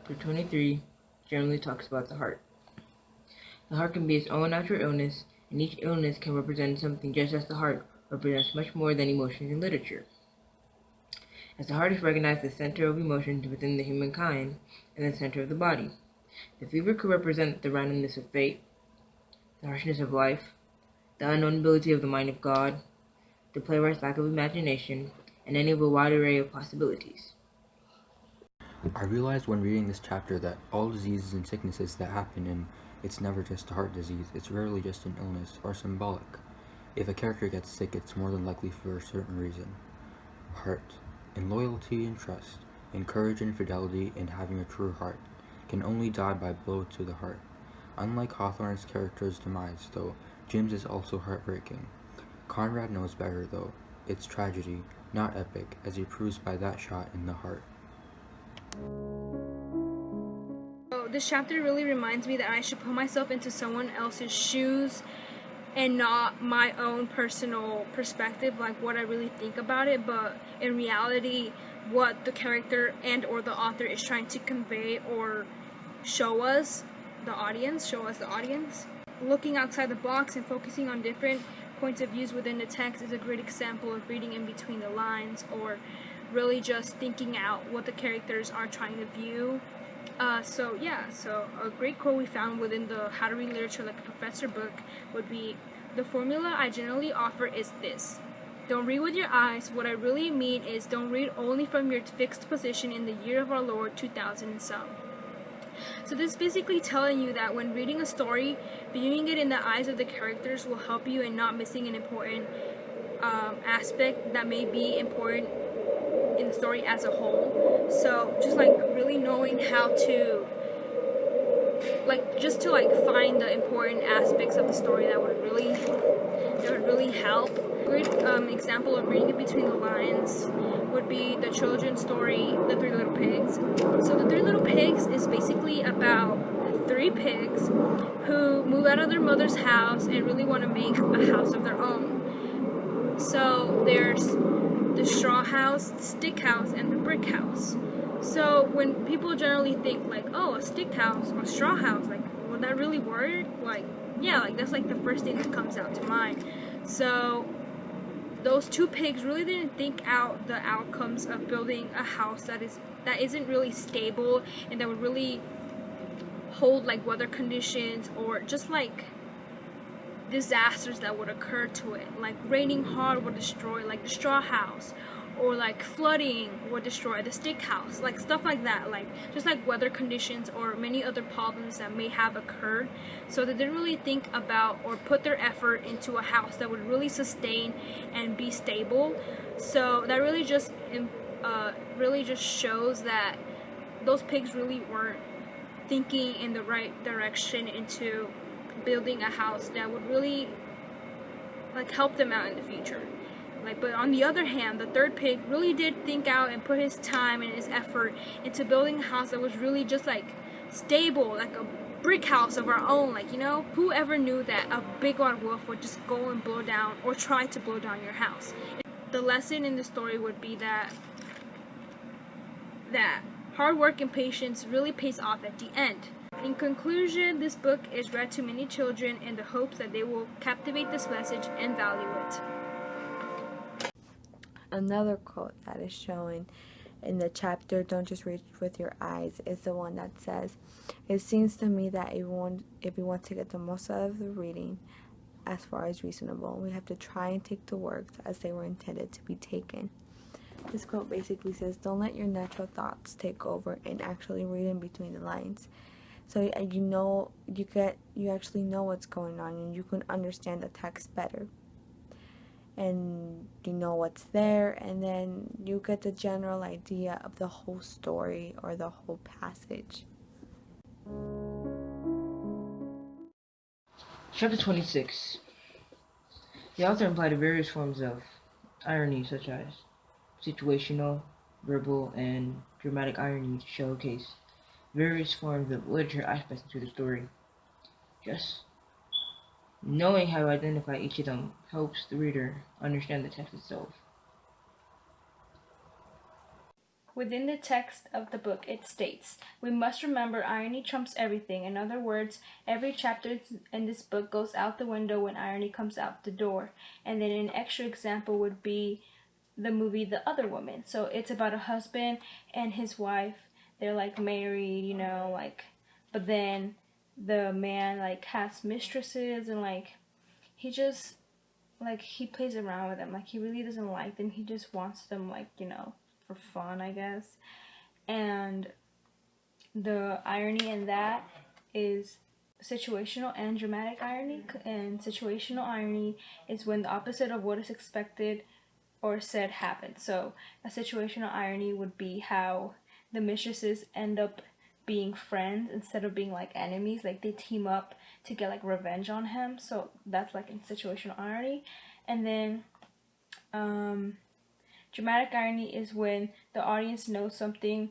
Chapter 23 generally talks about the heart. The heart can be its own natural illness, and each illness can represent something just as the heart represents much more than emotions in literature. As the heart is recognized as the center of emotions within the humankind and the center of the body, the fever could represent the randomness of fate, the harshness of life, the unknowability of the mind of God, the playwright's lack of imagination, and any of a wide array of possibilities. I realized when reading this chapter that all diseases and sicknesses that happen in it's never just a heart disease, it's rarely just an illness or symbolic. If a character gets sick, it's more than likely for a certain reason. Heart, in loyalty and trust, in courage and fidelity, in having a true heart, can only die by blow to the heart. Unlike Hawthorne's character's demise, though, Jim's is also heartbreaking. Conrad knows better, though. It's tragedy, not epic, as he proves by that shot in the heart. So this chapter really reminds me that I should put myself into someone else's shoes and not my own personal perspective, like what I really think about it, but in reality what the character and or the author is trying to convey or show us the audience. Looking outside the box and focusing on different points of views within the text is a great example of reading in between the lines, or really just thinking out what the characters are trying to view. So a great quote we found within the How to Read Literature Like a Professor book would be, "The formula I generally offer is this: don't read with your eyes. What I really mean is don't read only from your fixed position in the year of our Lord 2000 and some." So this is basically telling you that when reading a story, viewing it in the eyes of the characters will help you in not missing an important aspect that may be important in the story as a whole. So just like really knowing how to find the important aspects of the story that would really help. A great example of reading it between the lines would be the children's story, The Three Little Pigs. So The Three Little Pigs is basically about three pigs who move out of their mother's house and really want to make a house of their own. So there's the straw house, the stick house, and the brick house. So when people generally think like, oh, a stick house or a straw house, like, would that really work? Like, yeah, like that's like the first thing that comes out to mind. So those two pigs really didn't think out the outcomes of building a house that isn't really stable and that would really hold like weather conditions or just like disasters that would occur to it. Like raining hard would destroy like the straw house, or like flooding would destroy the stick house, like stuff like that, like just like weather conditions or many other problems that may have occurred. So they didn't really think about or put their effort into a house that would really sustain and be stable. So that really just shows that those pigs really weren't thinking in the right direction into building a house that would really like help them out in the future. But on the other hand, the third pig really did think out and put his time and his effort into building a house that was really just like stable, like a brick house of our own. Like, you know, whoever knew that a big odd wolf would just go and blow down or try to blow down your house? The lesson in the story would be that hard work and patience really pays off at the end. In conclusion, this book is read to many children in the hopes that they will captivate this message and value it. Another quote that is shown in the chapter, "Don't just read with your eyes," is the one that says, "It seems to me that if we want to get the most out of the reading, as far as reasonable, we have to try and take the works as they were intended to be taken." This quote basically says, don't let your natural thoughts take over and actually read in between the lines. So you actually know what's going on and you can understand the text better. And you know what's there, and then you get the general idea of the whole story or the whole passage. Chapter 26. The author implied various forms of irony, such as situational, verbal, and dramatic irony to showcase various forms of literature aspects to the story. Just knowing how to identify each of them helps the reader understand the text itself. Within the text of the book, it states, "We must remember irony trumps everything." In other words, every chapter in this book goes out the window when irony comes out the door. And then an extra example would be the movie The Other Woman. So it's about a husband and his wife. They're like married, you know, like, but then the man like has mistresses and like he just like he plays around with them. Like he really doesn't like them. He just wants them like, you know, for fun, I guess. And the irony in that is situational and dramatic irony. And situational irony is when the opposite of what is expected or said happens. So a situational irony would be how the mistresses end up being friends instead of being like enemies. Like they team up to get like revenge on him. So that's like in situational irony. And then dramatic irony is when the audience knows something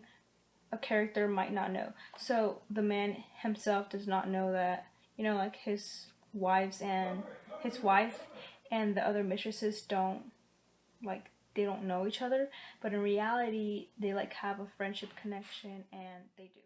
a character might not know. So the man himself does not know that, you know, like his wife and the other mistresses don't like they don't know each other, but in reality they like have a friendship connection and they do.